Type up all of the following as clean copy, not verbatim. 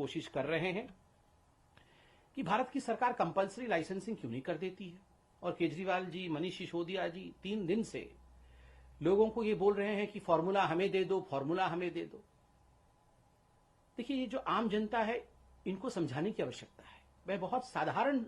कोशिश कर रहे हैं कि भारत की सरकार कंपल्सरी लाइसेंसिंग क्यों नहीं कर देती है। और केजरीवाल जी, मनीष सिसोदिया जी 3 दिन से लोगों को ये बोल रहे हैं कि फॉर्मूला हमें दे दो, फॉर्मूला हमें दे दो। देखिए, ये जो आम जनता है, इनको समझाने की आवश्यकता है। मैं बहुत साधारण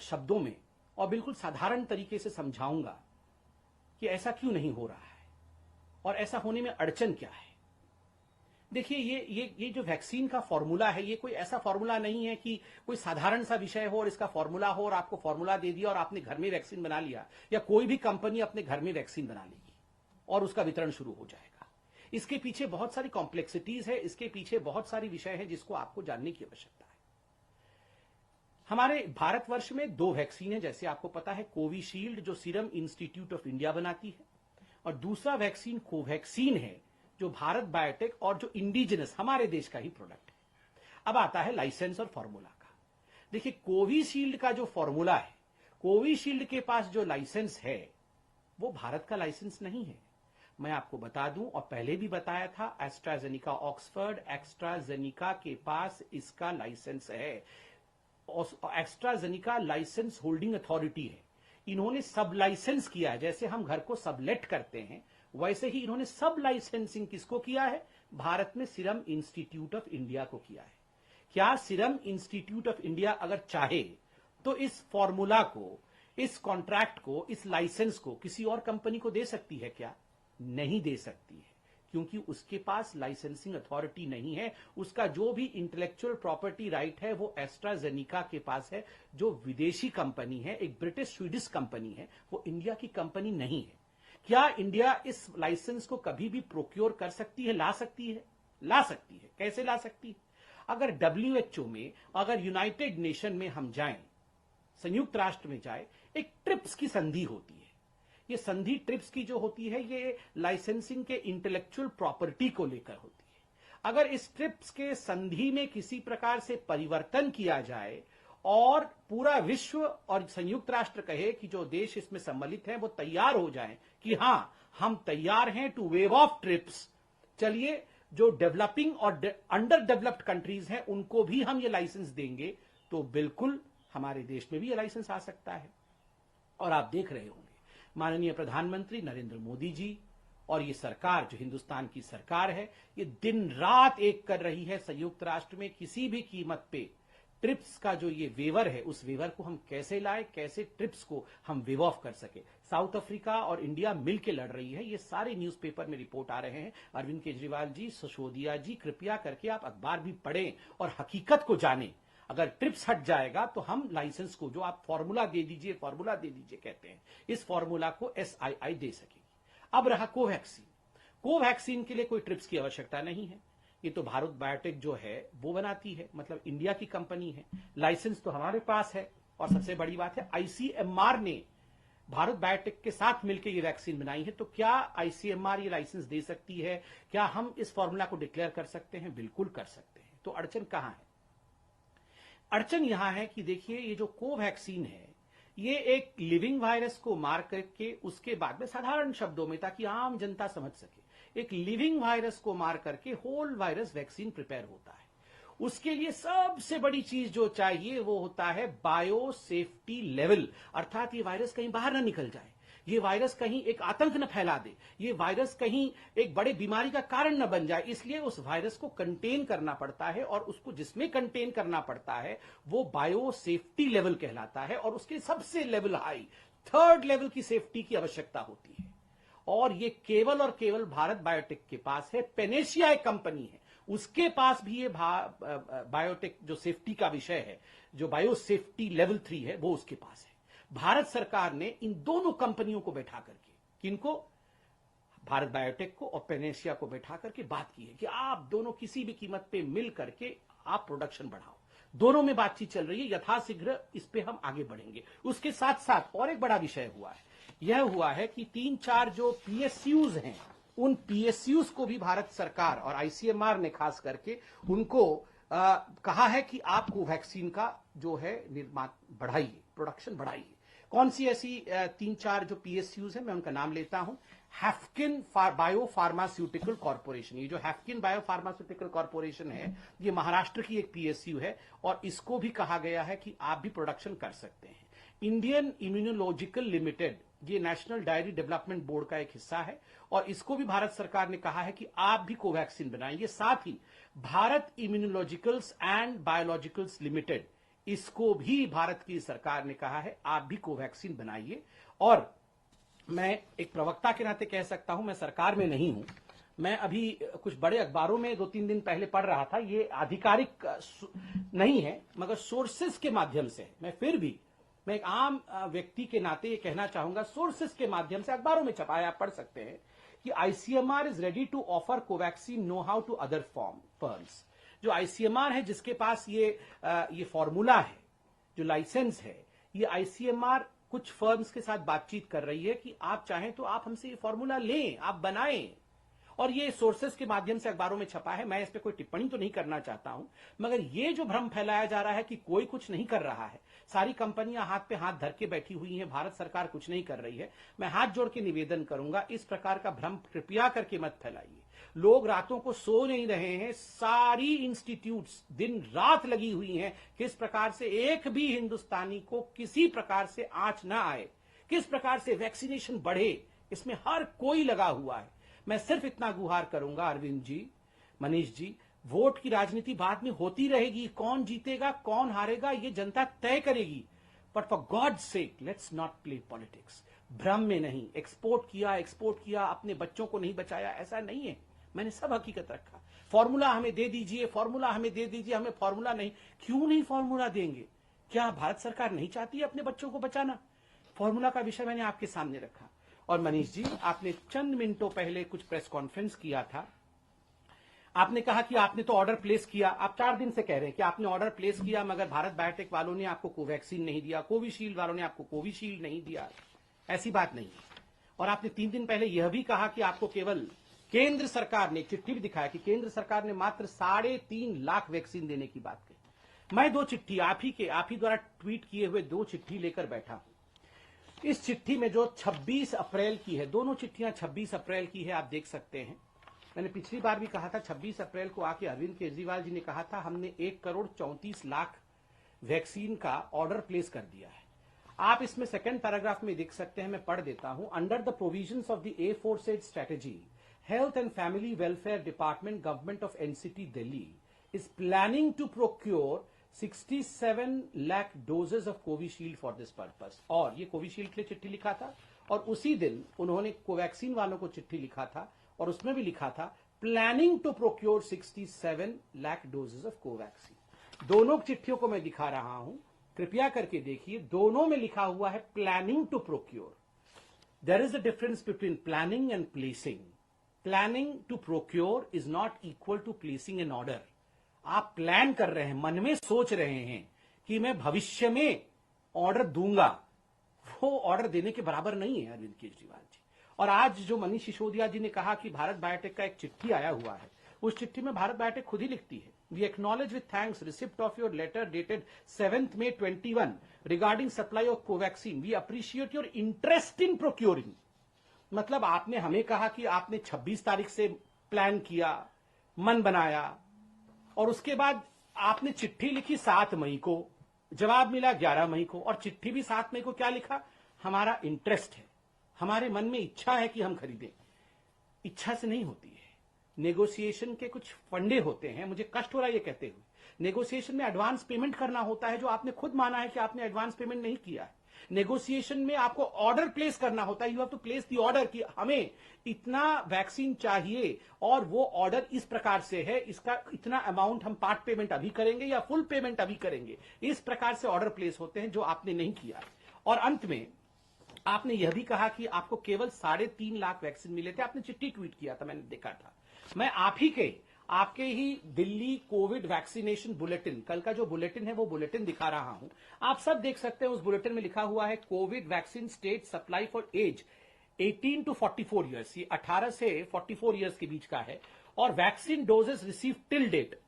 शब्दों में और बिल्कुल साधारण तरीके से समझाऊंगा कि ऐसा क्यों नहीं हो रहा है और ऐसा होने में अड़चन क्या है। देखिए, ये जो वैक्सीन का फॉर्मूला है, ये कोई ऐसा फॉर्मूला नहीं है कि कोई साधारण सा विषय हो और इसका फॉर्मूला हो और आपको फॉर्मूला दे दिया और आपने घर में वैक्सीन बना लिया, या कोई भी कंपनी अपने घर में वैक्सीन बना लेगी और उसका वितरण शुरू हो जाएगा। इसके पीछे बहुत सारी कॉम्प्लेक्सिटीज है, इसके पीछे बहुत सारी विषय है जिसको आपको जानने की आवश्यकता है। हमारे भारतवर्ष में 2 वैक्सीन है, जैसे आपको पता है, कोविशील्ड जो सीरम इंस्टीट्यूट ऑफ इंडिया बनाती है, और दूसरा वैक्सीन कोवैक्सीन है जो भारत बायोटेक और जो इंडिजिनस हमारे देश का ही प्रोडक्ट है। अब आता है लाइसेंस और फॉर्मूला का। देखिए, कोविशील्ड का जो फॉर्मूला है, कोविशील्ड के पास जो लाइसेंस है वो भारत का लाइसेंस नहीं है। मैं आपको बता दूं, और पहले भी बताया था, एस्ट्राजेनिका ऑक्सफोर्ड एस्ट्राजेनिका के पास इसका लाइसेंस है। एस्ट्राजेनिका लाइसेंस होल्डिंग अथॉरिटी है। इन्होंने सब लाइसेंस किया है। जैसे हम घर को सबलेट करते हैं, वैसे ही इन्होंने सब लाइसेंसिंग किसको किया है? भारत में सीरम इंस्टीट्यूट ऑफ इंडिया को किया है। क्या सीरम इंस्टीट्यूट ऑफ इंडिया अगर चाहे तो इस फॉर्मूला को, इस कॉन्ट्रैक्ट को, इस लाइसेंस को किसी और कंपनी को दे सकती है क्या? नहीं दे सकती है, क्योंकि उसके पास लाइसेंसिंग अथॉरिटी नहीं है। उसका जो भी इंटेलेक्चुअल प्रॉपर्टी राइट है वो एस्ट्राजेनिका के पास है, जो विदेशी कंपनी है, एक ब्रिटिश स्वीडिश कंपनी है, वो इंडिया की कंपनी नहीं है। क्या इंडिया इस लाइसेंस को कभी भी प्रोक्योर कर सकती है, ला सकती है? ला सकती है। कैसे ला सकती है? अगर WHO में, अगर यूनाइटेड नेशन में हम जाएं, संयुक्त राष्ट्र में जाए, एक ट्रिप्स की संधि होती है। ये संधि ट्रिप्स की जो होती है, ये लाइसेंसिंग के इंटेलेक्चुअल प्रॉपर्टी को लेकर होती है। अगर इस ट्रिप्स के संधि में किसी प्रकार से परिवर्तन किया जाए और पूरा विश्व और संयुक्त राष्ट्र कहे कि जो देश इसमें सम्मिलित हैं वो तैयार हो जाएं कि हां, हम तैयार हैं टू वेव ऑफ ट्रिप्स, चलिए जो डेवलपिंग और अंडर डेवलप्ड कंट्रीज हैं उनको भी हम ये लाइसेंस देंगे, तो बिल्कुल हमारे देश में भी ये लाइसेंस आ सकता है। और आप देख रहे होंगे, माननीय प्रधानमंत्री नरेंद्र मोदी जी और ये सरकार, जो हिंदुस्तान की सरकार है, ये दिन रात एक कर रही है संयुक्त राष्ट्र में किसी भी कीमत पे ट्रिप्स का जो ये वेवर है, उस वेवर को हम कैसे लाए, कैसे ट्रिप्स को हम वेव ऑफ कर सके। साउथ अफ्रीका और इंडिया मिलकर लड़ रही है, ये सारे न्यूज़पेपर में रिपोर्ट आ रहे हैं। अरविंद केजरीवाल जी, सिसोदिया जी, कृपया करके आप अखबार भी पढ़ें और हकीकत को जानें। अगर ट्रिप्स हट जाएगा तो हम लाइसेंस को, जो आप फॉर्मूला दे दीजिए, फॉर्मूला दे दीजिए कहते हैं, इस फॉर्मूला को SII दे सकेगी। अब रहा कोवैक्सीन। कोवैक्सीन के लिए कोई ट्रिप्स की आवश्यकता नहीं है। ये तो भारत बायोटेक जो है वो बनाती है, मतलब इंडिया की कंपनी है। लाइसेंस तो हमारे पास है, और सबसे बड़ी बात है ICMR ने भारत बायोटेक के साथ मिलकर ये वैक्सीन बनाई है। तो क्या ICMR ये लाइसेंस दे सकती है? क्या हम इस फॉर्मूला को डिक्लेयर कर सकते हैं? बिल्कुल कर सकते हैं। तो अड़चन कहां है? अड़चन यहां है कि देखिए, ये जो कोवैक्सीन है, ये एक लिविंग वायरस को मार करके उसके बाद में, साधारण शब्दों में ताकि आम जनता समझ सके, एक लिविंग वायरस को मार करके होल वायरस वैक्सीन प्रिपेयर होता है। उसके लिए सबसे बड़ी चीज जो चाहिए वो होता है बायो सेफ्टी लेवल, अर्थात ये वायरस कहीं बाहर ना निकल जाए, ये वायरस कहीं एक आतंक न फैला दे, ये वायरस कहीं एक बड़े बीमारी का कारण न बन जाए। इसलिए उस वायरस को कंटेन करना पड़ता है, और उसको जिसमें कंटेन करना पड़ता है वो बायो सेफ्टी लेवल कहलाता है, और उसके सबसे लेवल हाई, 3rd लेवल की सेफ्टी की आवश्यकता होती है। और ये केवल और केवल भारत बायोटेक के पास है। पेनेशिया एक कंपनी है, उसके पास भी ये बायोटेक जो सेफ्टी का विषय है, जो बायो सेफ्टी लेवल 3 है, वो उसके पास है। भारत सरकार ने इन दोनों कंपनियों को बैठा करके, किनको? भारत बायोटेक को और पेनेशिया को बैठा करके बात की है कि आप दोनों किसी भी कीमत पे मिल करके आप प्रोडक्शन बढ़ाओ। दोनों में बातचीत चल रही है, यथाशीघ्र इस पे हम आगे बढ़ेंगे। उसके साथ साथ और एक बड़ा विषय हुआ है, यह हुआ है कि 3-4 जो PSUs हैं, उन PSUs को भी भारत सरकार और ICMR ने खास करके उनको कहा है कि आप कोवैक्सीन का जो है निर्माण बढ़ाइए, प्रोडक्शन बढ़ाइए। कौन सी ऐसी 3-4 जो PSUs है, मैं उनका नाम लेता हूं। हैफकिन बायो फार्मास्यूटिकल कॉर्पोरेशन, ये जो हैफकिन बायो फार्मास्यूटिकल कॉर्पोरेशन है, ये महाराष्ट्र की एक PSU है और इसको भी कहा गया है कि आप भी प्रोडक्शन कर सकते हैं। इंडियन इम्यूनोलॉजिकल लिमिटेड, ये नेशनल डायरी डेवलपमेंट बोर्ड का एक हिस्सा है और इसको भी भारत सरकार ने कहा है कि आप भी कोवैक्सीन बनाएंगे। साथ ही Bharat immunologicals and biologicals limited, इसको भी भारत की सरकार ने कहा है आप भी कोवैक्सीन बनाइए। और मैं एक प्रवक्ता के नाते कह सकता हूं, मैं सरकार में नहीं हूं, मैं अभी कुछ बड़े अखबारों में 2-3 दिन पहले पढ़ रहा था, ये आधिकारिक नहीं है मगर सोर्सेस के माध्यम से, मैं एक आम व्यक्ति के नाते ये कहना चाहूंगा, सोर्सेस के माध्यम से अखबारों में छपा है, आप पढ़ सकते हैं कि ICMR is ready to offer Covaxin know how to other firms. जो ICMR है, जिसके पास ये फॉर्मूला है, जो लाइसेंस है, ये ICMR कुछ फर्म्स के साथ बातचीत कर रही है कि आप चाहें तो आप हमसे ये फॉर्मूला लें, आप बनाएं। और ये सोर्सेस के माध्यम से अखबारों में छपा है, मैं इस पे कोई टिप्पणी तो नहीं करना चाहता हूं, मगर ये जो भ्रम फैलाया जा रहा है कि कोई कुछ नहीं कर रहा है, सारी कंपनियां हाथ पे हाथ धर के बैठी हुई हैं, भारत सरकार कुछ नहीं कर रही है, मैं हाथ जोड़ के निवेदन करूंगा, इस प्रकार का भ्रम कृपया करके मत फैलाइए। लोग रातों को सो नहीं रहे हैं, सारी इंस्टीट्यूट्स दिन रात लगी हुई हैं, किस प्रकार से एक भी हिंदुस्तानी को किसी प्रकार से आंच ना आए, किस प्रकार से वैक्सीनेशन बढ़े, इसमें हर कोई लगा हुआ है। मैं सिर्फ इतना गुहार करूंगा, अरविंद जी, मनीष जी, वोट की राजनीति बाद में होती रहेगी, कौन जीतेगा कौन हारेगा ये जनता तय करेगी, but for God sake let's not play politics. भ्रम में नहीं, एक्सपोर्ट किया, अपने बच्चों को नहीं बचाया, ऐसा नहीं है। मैंने सब हकीकत रखा। फॉर्मूला हमें दे दीजिए, हमें फॉर्मूला नहीं, क्यों नहीं फॉर्मूला देंगे? क्या भारत सरकार नहीं चाहती है अपने बच्चों को बचाना? फॉर्मूला का विषय मैंने आपके सामने रखा। और मनीष जी, आपने चंद मिनटों पहले कुछ प्रेस कॉन्फ्रेंस किया था, आपने कहा कि आपने तो ऑर्डर प्लेस किया, आप 4 दिन से कह रहे हैं कि आपने ऑर्डर प्लेस किया मगर भारत बायोटेक वालों ने आपको कोवैक्सीन नहीं दिया, कोविशील्ड वालों ने आपको कोविशील्ड नहीं दिया। ऐसी बात नहीं है। और आपने 3 दिन पहले यह भी कहा कि आपको केवल केंद्र सरकार ने, एक चिट्ठी भी दिखाया कि केंद्र सरकार ने मात्र 3.5 लाख वैक्सीन देने की बात कही। मैं 2 चिट्ठी आप ही द्वारा ट्वीट किए हुए 2 चिट्ठी लेकर बैठा हूं। इस चिट्ठी में जो 26 अप्रैल की है, दोनों चिट्ठियां 26 अप्रैल की है, आप देख सकते हैं। मैंने पिछली बार भी कहा था 26 अप्रैल को आके अरविंद केजरीवाल जी ने कहा था हमने 1,34,00,000 वैक्सीन का ऑर्डर प्लेस कर दिया है। आप इसमें सेकंड पैराग्राफ में देख सकते हैं, मैं पढ़ देता हूं। Under the provisions of the A4 strategy, Health and Family Welfare Department, Government of NCT Delhi is planning to procure 67 lakh doses of Covishield for this purpose। और ये कोविशील्ड के लिए चिट्ठी लिखा था और उसी दिन उन्होंने कोवैक्सीन वालों को चिट्ठी लिखा था और उसमें भी लिखा था planning to procure 67 lakh doses of Covaxin. दोनों चिट्ठियों को मैं दिखा रहा हूं, कृपया करके देखिए, दोनों में लिखा हुआ है planning to procure. There is a difference between planning and placing. Planning to procure is not equal to placing an order. आप प्लान कर रहे हैं, मन में सोच रहे हैं कि मैं भविष्य में ऑर्डर दूंगा, वो ऑर्डर देने के बराबर नहीं है अरविंद केजरीवाल जी। और आज जो मनीष सिसोदिया जी ने कहा कि भारत बायोटेक का एक चिट्ठी आया हुआ है, उस चिट्ठी में भारत बायोटेक खुद ही लिखती है, we acknowledge with thanks receipt of your letter dated 7th May 21 regarding supply of Covaxin, we appreciate your interest in procuring. मतलब आपने हमें कहा कि आपने 26 तारीख से प्लान किया, मन बनाया और उसके बाद आपने चिट्ठी लिखी 7 मई को, जवाब मिला 11 मई को और चिट्ठी भी 7 मई को क्या लिखा, हमारा इंटरेस्ट है, हमारे मन में इच्छा है कि हम खरीदें। इच्छा से नहीं होती है, नेगोशिएशन के कुछ फंडे होते हैं। मुझे कष्ट हो रहा है ये कहते हुए, नेगोशिएशन में एडवांस पेमेंट करना होता है, जो आपने खुद माना है कि आपने एडवांस पेमेंट नहीं किया है। नेगोशिएशन में आपको ऑर्डर प्लेस करना होता है, you have to place the order कि हमें इतना वैक्सीन चाहिए और वो ऑर्डर इस प्रकार से है, इसका इतना अमाउंट हम पार्ट पेमेंट अभी करेंगे या फुल पेमेंट अभी करेंगे। इस प्रकार से ऑर्डर प्लेस होते हैं, जो आपने नहीं किया। और अंत में आपने यह भी कहा कि आपको केवल 3.5 लाख वैक्सीन मिले थे, आपने चिट्ठी ट्वीट किया था, मैंने देखा था। मैं आपके ही दिल्ली कोविड वैक्सीनेशन बुलेटिन, कल का जो बुलेटिन है वो बुलेटिन दिखा रहा हूं, आप सब देख सकते हैं। उस बुलेटिन में लिखा हुआ है covid vaccine state supply for age 18 to 44 years, ये 18 से 44 ईयर्स के बीच का है। और vaccine doses receive till date,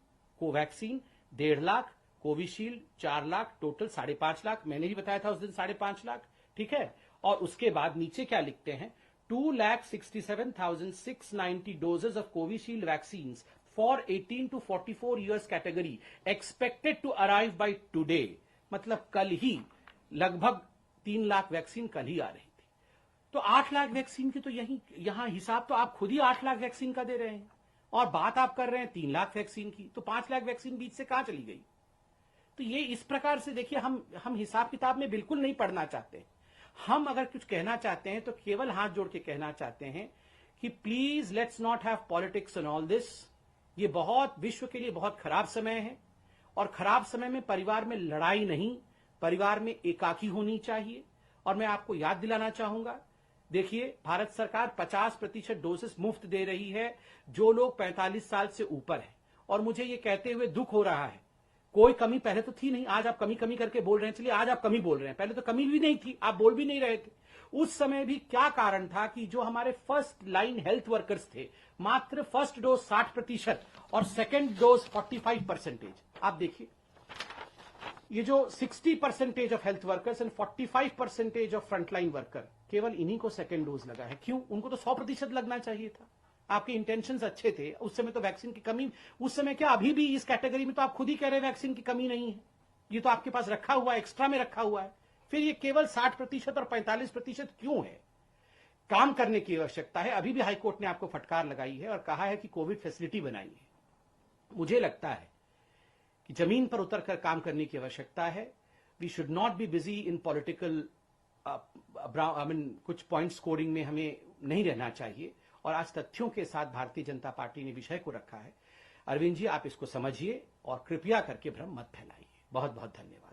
Covaxin 1.5 lakh, Covishield 4 lakh, total 5.5 lakh. मैंने ही बताया था उस दिन 5.5 लाख। ठीक है, और उसके बाद नीचे क्या लिखते हैं, 2,67,690 doses of Covishield vaccine for 18 to 44 years category expected to arrive by today. मतलब कल ही लगभग 3 लाख वैक्सीन कल ही आ रही थी। तो 8 लाख वैक्सीन की तो यहां हिसाब तो आप खुद ही 8 लाख वैक्सीन का दे रहे हैं, और बात आप कर रहे हैं 3 लाख वैक्सीन की, तो 5 लाख वैक्सीन बीच से कहां चली गई। तो ये इस प्रकार से देखिए, हम हिसाब किताब में बिल्कुल नहीं पढ़ना चाहते। हम अगर कुछ कहना चाहते हैं तो केवल हाथ जोड़ के कहना चाहते हैं कि please let's not have politics in all this. ये बहुत विश्व के लिए बहुत खराब समय है, और खराब समय में परिवार में लड़ाई नहीं, परिवार में एकाकी होनी चाहिए। और मैं आपको याद दिलाना चाहूंगा, देखिए भारत सरकार 50% डोसेस मुफ्त दे रही है जो लोग 45 साल से ऊपर हैं, और मुझे ये कहते हुए दुख हो रहा है, कोई कमी पहले तो थी नहीं, आज आप कमी कमी करके बोल रहे हैं। चलिए आज आप कमी बोल रहे हैं, पहले तो कमी भी नहीं थी, आप बोल भी नहीं रहे थे। उस समय भी क्या कारण था कि जो हमारे फर्स्ट लाइन हेल्थ वर्कर्स थे, मात्र फर्स्ट डोज 60% और सेकेंड डोज 45%। आप देखिए, ये जो 60% of health workers and 45% of frontline worker, केवल इन्हीं को सेकेंड डोज लगा है। क्यों? उनको तो 100% लगना चाहिए था। आपके इंटेंशंस अच्छे थे, उस समय तो वैक्सीन की कमी, उस समय क्या, अभी भी इस कैटेगरी में तो आप खुद ही कह रहे हैं वैक्सीन की कमी नहीं है, ये तो आपके पास रखा हुआ है, एक्स्ट्रा में रखा हुआ है। फिर ये केवल 60% और 45% क्यों है? काम करने की आवश्यकता है। अभी भी हाईकोर्ट ने आपको फटकार लगाई है और कहा है कि कोविड फैसिलिटी बनाई है। मुझे लगता है कि जमीन पर उतरकर काम करने की आवश्यकता है। We should not be busy in political कुछ पॉइंट स्कोरिंग में हमें नहीं रहना चाहिए, और आज तथ्यों के साथ भारतीय जनता पार्टी ने विषय को रखा है। अरविंद जी, आप इसको समझिए और कृपया करके भ्रम मत फैलाइए। बहुत बहुत धन्यवाद।